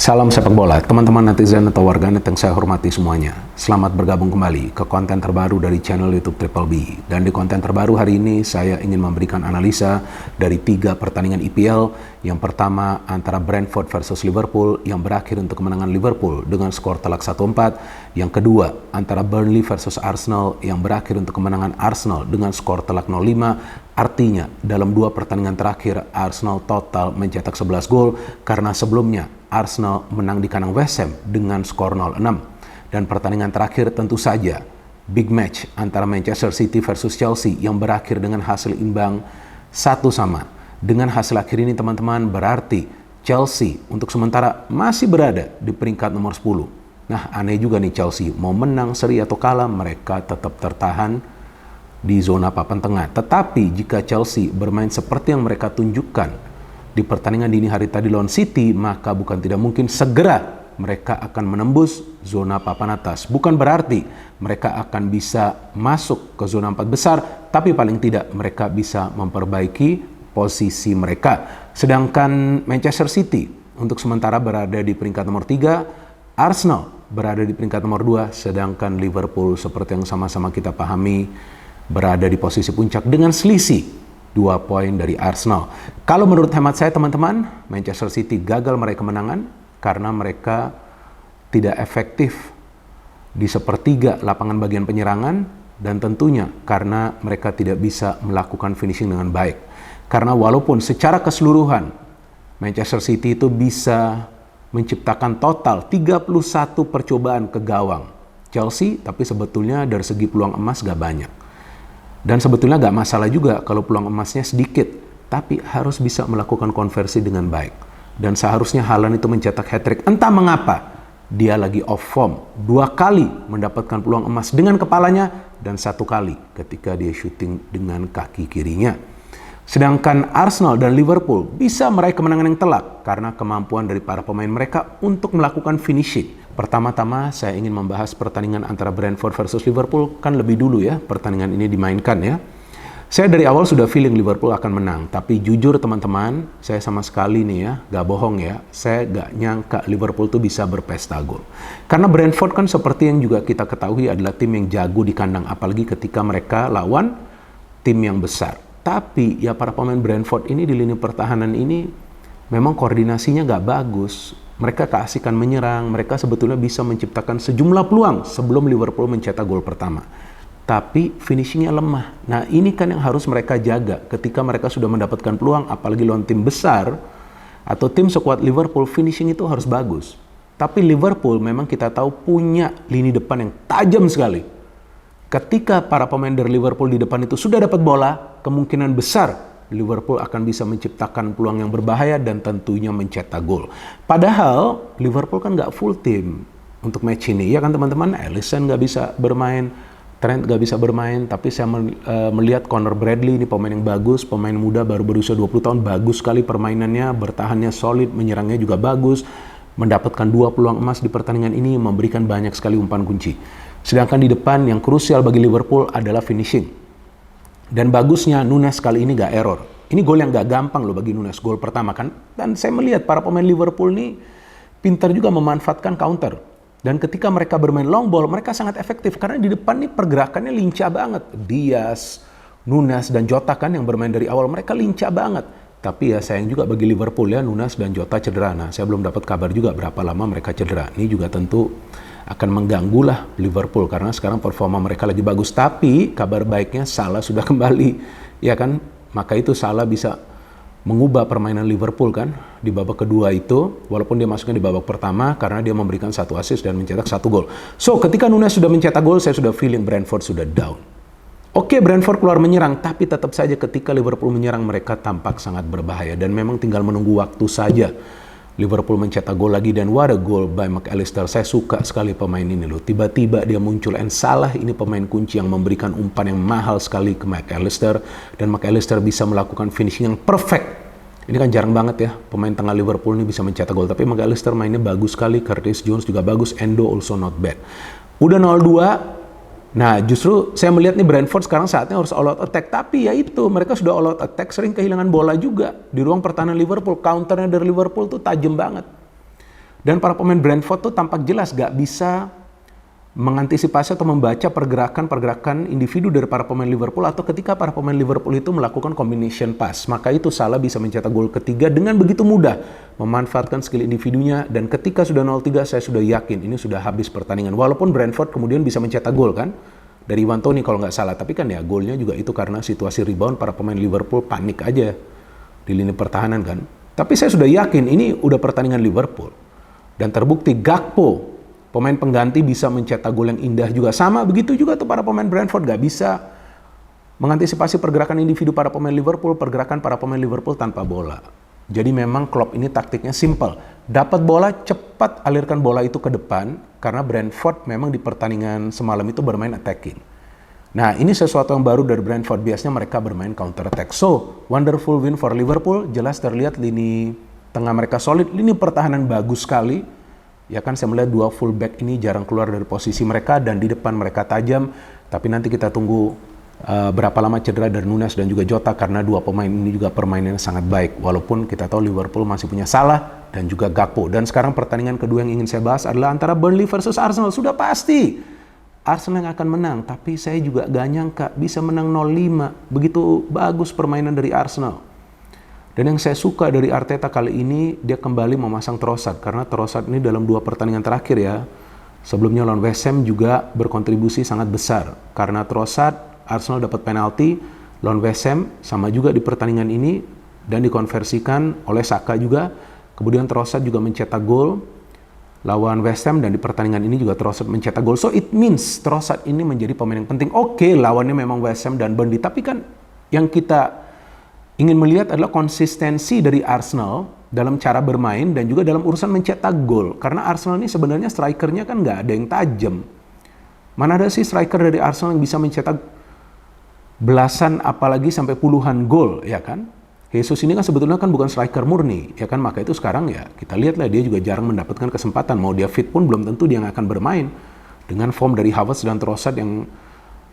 Salam sepak bola, teman-teman netizen atau warganet yang saya hormati semuanya. Selamat bergabung kembali ke konten terbaru dari channel YouTube Triple B. Dan di konten terbaru hari ini saya ingin memberikan analisa dari 3 pertandingan IPL. Yang pertama antara Brentford versus Liverpool yang berakhir untuk kemenangan Liverpool dengan skor telak 1-4. Yang kedua antara Burnley versus Arsenal yang berakhir untuk kemenangan Arsenal dengan skor telak 0-5. Artinya dalam 2 pertandingan terakhir Arsenal total mencetak 11 gol karena sebelumnya Arsenal menang di kandang West Ham dengan skor 0-6. Dan pertandingan terakhir tentu saja big match antara Manchester City versus Chelsea yang berakhir dengan hasil imbang 1-1. Dengan hasil akhir ini teman-teman berarti Chelsea untuk sementara masih berada di peringkat nomor 10. Nah aneh juga nih Chelsea mau menang, seri atau kalah mereka tetap tertahan di zona papan tengah. Tetapi jika Chelsea bermain seperti yang mereka tunjukkan di pertandingan dini hari tadi lawan City, maka bukan tidak mungkin segera mereka akan menembus zona papan atas. Bukan berarti mereka akan bisa masuk ke zona 4 besar, tapi paling tidak mereka bisa memperbaiki posisi mereka. Sedangkan Manchester City untuk sementara berada di peringkat nomor 3, Arsenal berada di peringkat nomor 2, sedangkan Liverpool seperti yang sama-sama kita pahami berada di posisi puncak dengan selisih 2 poin dari Arsenal. Kalau menurut hemat saya teman-teman, Manchester City gagal meraih kemenangan karena mereka tidak efektif di sepertiga lapangan bagian penyerangan dan tentunya karena mereka tidak bisa melakukan finishing dengan baik. Karena walaupun secara keseluruhan Manchester City itu bisa menciptakan total 31 percobaan ke gawang Chelsea, tapi sebetulnya dari segi peluang emas gak banyak. Dan sebetulnya gak masalah juga kalau peluang emasnya sedikit, tapi harus bisa melakukan konversi dengan baik. Dan seharusnya Haaland itu mencetak hat-trick. Entah mengapa, dia lagi off form. 2 kali mendapatkan peluang emas dengan kepalanya, dan 1 kali ketika dia syuting dengan kaki kirinya. Sedangkan Arsenal dan Liverpool bisa meraih kemenangan yang telak karena kemampuan dari para pemain mereka untuk melakukan finishing. Pertama-tama saya ingin membahas pertandingan antara Brentford versus Liverpool, kan lebih dulu ya pertandingan ini dimainkan ya. Saya dari awal sudah feeling Liverpool akan menang, tapi jujur teman-teman, saya sama sekali nih ya, gak bohong ya, saya gak nyangka Liverpool tuh bisa berpesta gol. Karena Brentford kan seperti yang juga kita ketahui adalah tim yang jago di kandang, apalagi ketika mereka lawan tim yang besar. Tapi ya para pemain Brentford ini di lini pertahanan ini memang koordinasinya gak bagus. Mereka keasikan menyerang, mereka sebetulnya bisa menciptakan sejumlah peluang sebelum Liverpool mencetak gol pertama. Tapi finishingnya lemah. Nah ini kan yang harus mereka jaga ketika mereka sudah mendapatkan peluang, apalagi lawan tim besar atau tim sekuat Liverpool, finishing itu harus bagus. Tapi Liverpool memang kita tahu punya lini depan yang tajam sekali. Ketika para pemain dari Liverpool di depan itu sudah dapat bola, kemungkinan besar Liverpool akan bisa menciptakan peluang yang berbahaya dan tentunya mencetak gol. Padahal Liverpool kan nggak full tim untuk match ini, ya kan teman-teman? Alisson nggak bisa bermain, Trent nggak bisa bermain, tapi saya melihat Connor Bradley ini pemain yang bagus, pemain muda baru berusia 20 tahun, bagus sekali permainannya, bertahannya solid, menyerangnya juga bagus, mendapatkan 2 peluang emas di pertandingan ini, memberikan banyak sekali umpan kunci. Sedangkan di depan yang krusial bagi Liverpool adalah finishing. Dan bagusnya Nunes kali ini gak error. Ini gol yang gak gampang loh bagi Nunes, gol pertama kan. Dan saya melihat para pemain Liverpool ini pintar juga memanfaatkan counter. Dan ketika mereka bermain long ball, mereka sangat efektif. Karena di depan nih pergerakannya lincah banget. Diaz, Nunes, dan Jota kan yang bermain dari awal, mereka lincah banget. Tapi ya sayang juga bagi Liverpool ya, Nunes dan Jota cedera. Nah saya belum dapat kabar juga berapa lama mereka cedera. Ini juga tentu akan mengganggu lah Liverpool karena sekarang performa mereka lagi bagus. Tapi kabar baiknya Salah sudah kembali, ya kan? Maka itu Salah bisa mengubah permainan Liverpool kan di babak kedua itu, walaupun dia masuknya di babak pertama karena dia memberikan 1 assist dan mencetak 1 gol. So ketika Nunes sudah mencetak gol, saya sudah feeling Brentford sudah down. Oke, Brentford keluar menyerang, tapi tetap saja ketika Liverpool menyerang mereka tampak sangat berbahaya dan memang tinggal menunggu waktu saja. Liverpool mencetak gol lagi dan what a goal by McAllister. Saya suka sekali pemain ini loh. Tiba-tiba dia muncul and Salah ini pemain kunci yang memberikan umpan yang mahal sekali ke McAllister dan McAllister bisa melakukan finishing yang perfect. Ini kan jarang banget ya pemain tengah Liverpool ini bisa mencetak gol, tapi McAllister mainnya bagus sekali. Curtis Jones juga bagus, Endo also not bad. Udah 0-2. Nah justru saya melihat nih Brentford sekarang saatnya harus all out attack, tapi ya itu mereka sudah all out attack sering kehilangan bola juga di ruang pertahanan Liverpool. Counternya dari Liverpool tuh tajam banget. Dan para pemain Brentford tuh tampak jelas gak bisa mengantisipasi atau membaca pergerakan-pergerakan individu dari para pemain Liverpool, atau ketika para pemain Liverpool itu melakukan combination pass. Maka itu Salah bisa mencetak gol ketiga dengan begitu mudah, memanfaatkan skill individunya, dan ketika sudah 0-3 saya sudah yakin ini sudah habis pertandingan. Walaupun Brentford kemudian bisa mencetak gol kan, dari Iwan Toney kalau nggak salah, tapi kan ya golnya juga itu karena situasi rebound, para pemain Liverpool panik aja di lini pertahanan kan. Tapi saya sudah yakin ini udah pertandingan Liverpool. Dan terbukti Gakpo, pemain pengganti, bisa mencetak gol yang indah juga. Sama begitu juga tuh para pemain Brentford gak bisa mengantisipasi pergerakan individu para pemain Liverpool, pergerakan para pemain Liverpool tanpa bola. Jadi memang Klopp ini taktiknya simple. Dapat bola, cepat alirkan bola itu ke depan, karena Brentford memang di pertandingan semalam itu bermain attacking. Nah, ini sesuatu yang baru dari Brentford. Biasanya mereka bermain counter attack. So, wonderful win for Liverpool. Jelas terlihat lini tengah mereka solid, lini pertahanan bagus sekali. Ya kan, saya melihat dua fullback ini jarang keluar dari posisi mereka, dan di depan mereka tajam. Tapi nanti kita tunggu berapa lama cedera dari Nunes dan juga Jota, karena dua pemain ini juga permainannya sangat baik. Walaupun kita tahu Liverpool masih punya Salah dan juga Gakpo. Dan sekarang pertandingan kedua yang ingin saya bahas adalah antara Burnley versus Arsenal. Sudah pasti Arsenal yang akan menang, tapi saya juga gak nyangka bisa menang 0-5. Begitu bagus permainan dari Arsenal. Dan yang saya suka dari Arteta kali ini, dia kembali memasang Trossard, karena Trossard ini dalam dua pertandingan terakhir ya, sebelumnya lawan West Ham juga berkontribusi sangat besar. Karena Trossard, Arsenal dapat penalti, lawan West Ham sama juga di pertandingan ini, dan dikonversikan oleh Saka juga. Kemudian Trossard juga mencetak gol lawan West Ham, dan di pertandingan ini juga Trossard mencetak gol. So it means Trossard ini menjadi pemain yang penting. Oke, lawannya memang West Ham dan Burnley, tapi kan yang kita ingin melihat adalah konsistensi dari Arsenal dalam cara bermain dan juga dalam urusan mencetak gol. Karena Arsenal ini sebenarnya strikernya kan nggak ada yang tajam. Mana ada sih striker dari Arsenal yang bisa mencetak belasan apalagi sampai puluhan gol, ya kan? Jesus ini kan sebetulnya kan bukan striker murni, ya kan? Maka itu sekarang ya kita lihatlah dia juga jarang mendapatkan kesempatan. Mau dia fit pun belum tentu dia akan bermain. Dengan form dari Havertz dan Trossard yang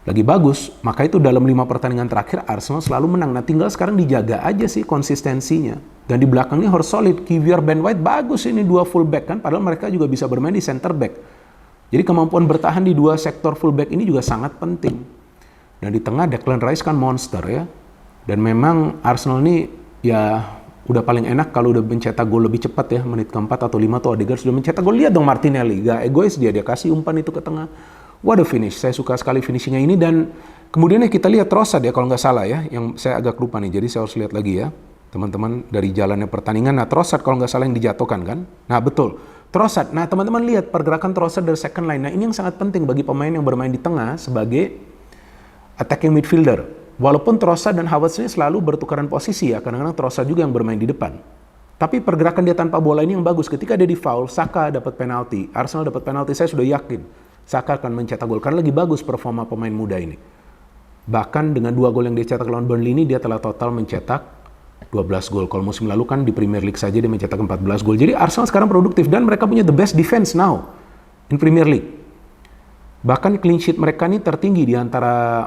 lagi bagus, maka itu dalam 5 pertandingan terakhir Arsenal selalu menang. Nah, tinggal sekarang dijaga aja sih konsistensinya. Dan di belakangnya harus solid. Kiwior, Ben White, bagus ini dua fullback kan, padahal mereka juga bisa bermain di center back. Jadi kemampuan bertahan di dua sektor fullback ini juga sangat penting. Dan di tengah Declan Rice kan monster ya. Dan memang Arsenal ini ya udah paling enak kalau udah mencetak gol lebih cepat ya. Menit keempat atau 5 tuh Odegaard sudah mencetak gol. Lihat dong Martinelli, gak egois dia kasih umpan itu ke tengah. What a finish, saya suka sekali finishingnya ini. Dan kemudian kita lihat Trossard ya kalau nggak salah ya, yang saya agak lupa nih, jadi saya harus lihat lagi ya teman-teman dari jalannya pertandingan. Nah, Trossard kalau nggak salah yang dijatuhkan kan, nah betul Trossard. Nah, teman-teman lihat pergerakan Trossard dari second line. Nah, ini yang sangat penting bagi pemain yang bermain di tengah sebagai attacking midfielder. Walaupun Trossard dan Havertz ini selalu bertukaran posisi ya, kadang-kadang Trossard juga yang bermain di depan. Tapi pergerakan dia tanpa bola ini yang bagus. Ketika dia di foul, Saka dapat penalti, Arsenal dapat penalti, saya sudah yakin Saka akan mencetak gol, karena lagi bagus performa pemain muda ini. Bahkan dengan 2 gol yang dia cetak lawan Burnley ini, dia telah total mencetak 12 gol. Kalau musim lalu kan di Premier League saja dia mencetak 14 gol. Jadi Arsenal sekarang produktif, dan mereka punya the best defense now in Premier League. Bahkan clean sheet mereka ini tertinggi di antara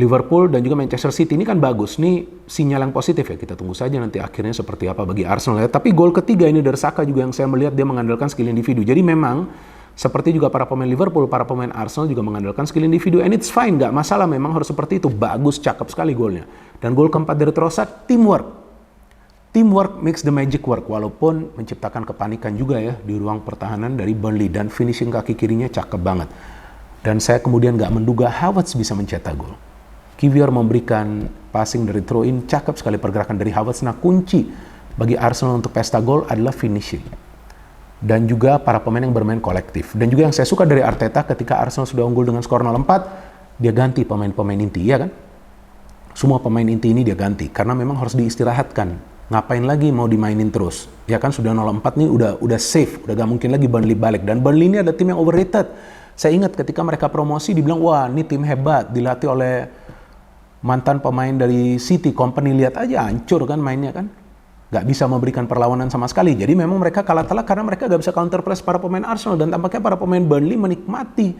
Liverpool dan juga Manchester City. Ini kan bagus, ini sinyal yang positif ya. Kita tunggu saja nanti akhirnya seperti apa bagi Arsenal ya. Tapi gol ketiga ini dari Saka juga yang saya melihat dia mengandalkan skill individu. Jadi memang seperti juga para pemain Liverpool, para pemain Arsenal juga mengandalkan skill individu, and it's fine, nggak masalah, memang harus seperti itu. Bagus, cakep sekali golnya. Dan gol keempat dari Trossard, teamwork. Teamwork makes the magic work, walaupun menciptakan kepanikan juga ya di ruang pertahanan dari Burnley, dan finishing kaki kirinya cakep banget. Dan saya kemudian nggak menduga Havertz bisa mencetak gol. Kiwior memberikan passing dari throw in, cakep sekali pergerakan dari Havertz. Nah, kunci bagi Arsenal untuk pesta gol adalah finishing. Dan juga para pemain yang bermain kolektif. Dan juga yang saya suka dari Arteta, ketika Arsenal sudah unggul dengan skor 0-4, dia ganti pemain-pemain inti, ya kan? Semua pemain inti ini dia ganti, karena memang harus diistirahatkan. Ngapain lagi mau dimainin terus? Ya kan, sudah 0-4 nih udah safe, udah gak mungkin lagi Burnley balik. Dan Burnley ini adalah tim yang overrated. Saya ingat ketika mereka promosi, dibilang, wah ini tim hebat, dilatih oleh mantan pemain dari City, Company, lihat aja hancur kan mainnya kan. Gak bisa memberikan perlawanan sama sekali. Jadi memang mereka kalah telak karena mereka gak bisa counter press para pemain Arsenal. Dan tampaknya para pemain Burnley menikmati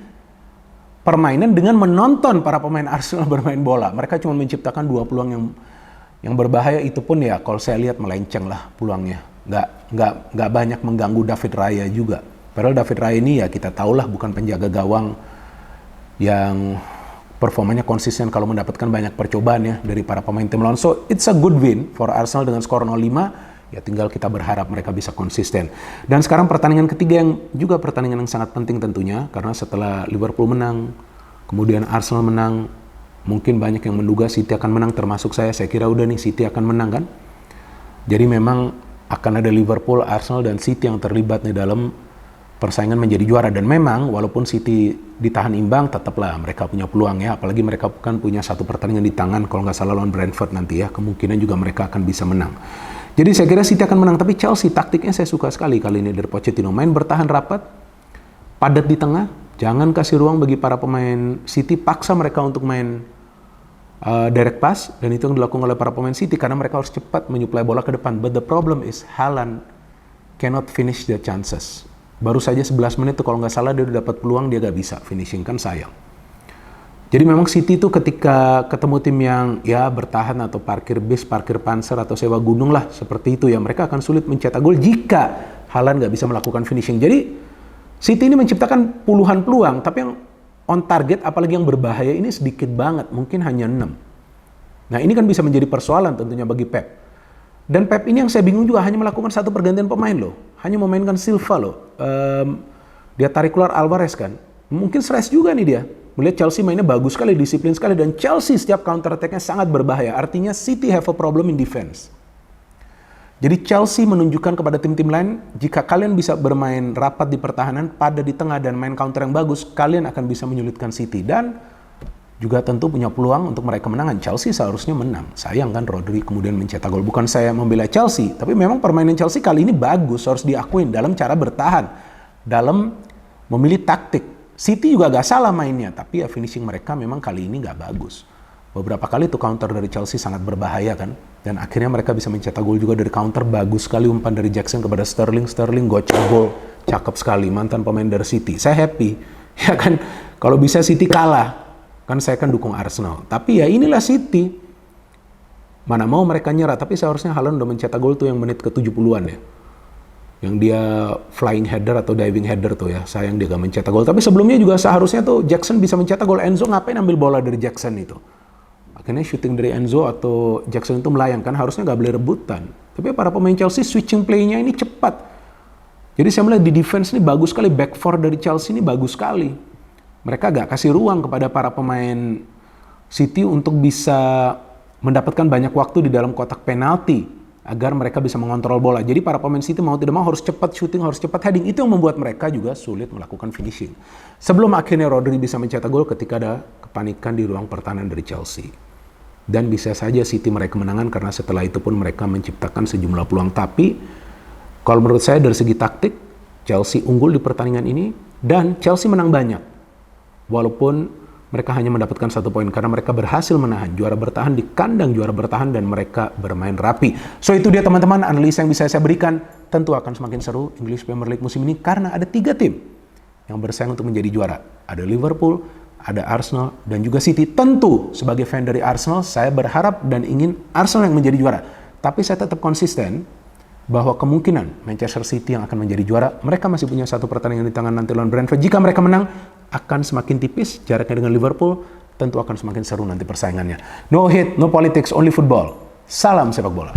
permainan dengan menonton para pemain Arsenal bermain bola. Mereka cuma menciptakan 2 peluang yang berbahaya, itu pun ya kalau saya lihat melenceng lah peluangnya. nggak banyak mengganggu David Raya juga. Padahal David Raya ini ya kita tahulah bukan penjaga gawang yang performanya konsisten kalau mendapatkan banyak percobaan ya dari para pemain tim lawan. So it's a good win for Arsenal dengan skor 0-5. Ya tinggal kita berharap mereka bisa konsisten. Dan sekarang pertandingan ketiga yang juga pertandingan yang sangat penting tentunya, karena setelah Liverpool menang, kemudian Arsenal menang, mungkin banyak yang menduga City akan menang, termasuk saya kira udah nih City akan menang kan. Jadi memang akan ada Liverpool, Arsenal, dan City yang terlibat nih dalam persaingan menjadi juara. Dan memang walaupun City ditahan imbang, tetaplah mereka punya peluang ya. Apalagi mereka kan punya satu pertandingan di tangan, kalau nggak salah lawan Brentford nanti ya. Kemungkinan juga mereka akan bisa menang. Jadi saya kira City akan menang. Tapi Chelsea taktiknya saya suka sekali kali ini dari Pochettino. Main bertahan rapat, padat di tengah, jangan kasih ruang bagi para pemain City, paksa mereka untuk main direct pass, dan itu yang dilakukan oleh para pemain City karena mereka harus cepat menyuplai bola ke depan. But the problem is Haaland cannot finish the chances. Baru saja 11 menit tuh kalau nggak salah dia udah dapat peluang, dia nggak bisa finishing, kan sayang. Jadi memang City itu ketika ketemu tim yang ya bertahan atau parkir bis, parkir panser atau sewa gunung lah seperti itu ya, mereka akan sulit mencetak gol jika Haaland nggak bisa melakukan finishing. Jadi City ini menciptakan puluhan peluang, tapi yang on target apalagi yang berbahaya ini sedikit banget, mungkin hanya 6. Nah ini kan bisa menjadi persoalan tentunya bagi Pep. Dan Pep ini yang saya bingung juga hanya melakukan satu pergantian pemain loh, hanya memainkan Silva loh. Dia tarik keluar Alvarez kan, mungkin stres juga nih dia. Melihat Chelsea mainnya bagus sekali, disiplin sekali, dan Chelsea setiap counter attack-nya sangat berbahaya. Artinya City have a problem in defense. Jadi Chelsea menunjukkan kepada tim-tim lain, jika kalian bisa bermain rapat di pertahanan, pada di tengah dan main counter yang bagus, kalian akan bisa menyulitkan City. Dan juga tentu punya peluang untuk meraih kemenangan. Chelsea seharusnya menang. Sayang kan Rodri kemudian mencetak gol. Bukan saya membela Chelsea, tapi memang permainan Chelsea kali ini bagus, harus diakuin dalam cara bertahan, dalam memilih taktik. City juga gak salah mainnya, tapi ya finishing mereka memang kali ini gak bagus. Beberapa kali tuh counter dari Chelsea sangat berbahaya kan, dan akhirnya mereka bisa mencetak gol juga dari counter. Bagus sekali umpan dari Jackson kepada Sterling gocek gol, cakep sekali, mantan pemain dari City. Saya happy, ya kan, kalau bisa City kalah, kan saya kan dukung Arsenal. Tapi ya inilah City, mana mau mereka nyerah, tapi seharusnya Haaland udah mencetak gol tuh yang menit ke-70-an ya. Yang dia flying header atau diving header tuh ya, sayang dia gak mencetak gol. Tapi sebelumnya juga seharusnya tuh Jackson bisa mencetak gol. Enzo ngapain ambil bola dari Jackson itu? Akhirnya shooting dari Enzo atau Jackson itu melayang kan, harusnya gak boleh rebutan. Tapi para pemain Chelsea switching play-nya ini cepat. Jadi saya melihat di defense ini bagus sekali, back four dari Chelsea ini bagus sekali. Mereka gak kasih ruang kepada para pemain City untuk bisa mendapatkan banyak waktu di dalam kotak penalti agar mereka bisa mengontrol bola. Jadi para pemain City mau tidak mau harus cepat shooting, harus cepat heading. Itu yang membuat mereka juga sulit melakukan finishing. Sebelum akhirnya Rodri bisa mencetak gol ketika ada kepanikan di ruang pertahanan dari Chelsea. Dan bisa saja City meraih kemenangan karena setelah itu pun mereka menciptakan sejumlah peluang. Tapi kalau menurut saya dari segi taktik, Chelsea unggul di pertandingan ini dan Chelsea menang banyak. Walaupun mereka hanya mendapatkan 1 poin karena mereka berhasil menahan juara bertahan di kandang juara bertahan dan mereka bermain rapi. So itu dia teman-teman analisa yang bisa saya berikan. Tentu akan semakin seru English Premier League musim ini karena ada 3 tim yang bersaing untuk menjadi juara. Ada Liverpool, ada Arsenal, dan juga City. Tentu sebagai fan dari Arsenal, saya berharap dan ingin Arsenal yang menjadi juara. Tapi saya tetap konsisten bahwa kemungkinan Manchester City yang akan menjadi juara. Mereka masih punya 1 pertandingan di tangan nanti lawan Brentford. Jika mereka menang, akan semakin tipis jaraknya dengan Liverpool. Tentu akan semakin seru nanti persaingannya. No hate, no politics, only football. Salam sepak bola.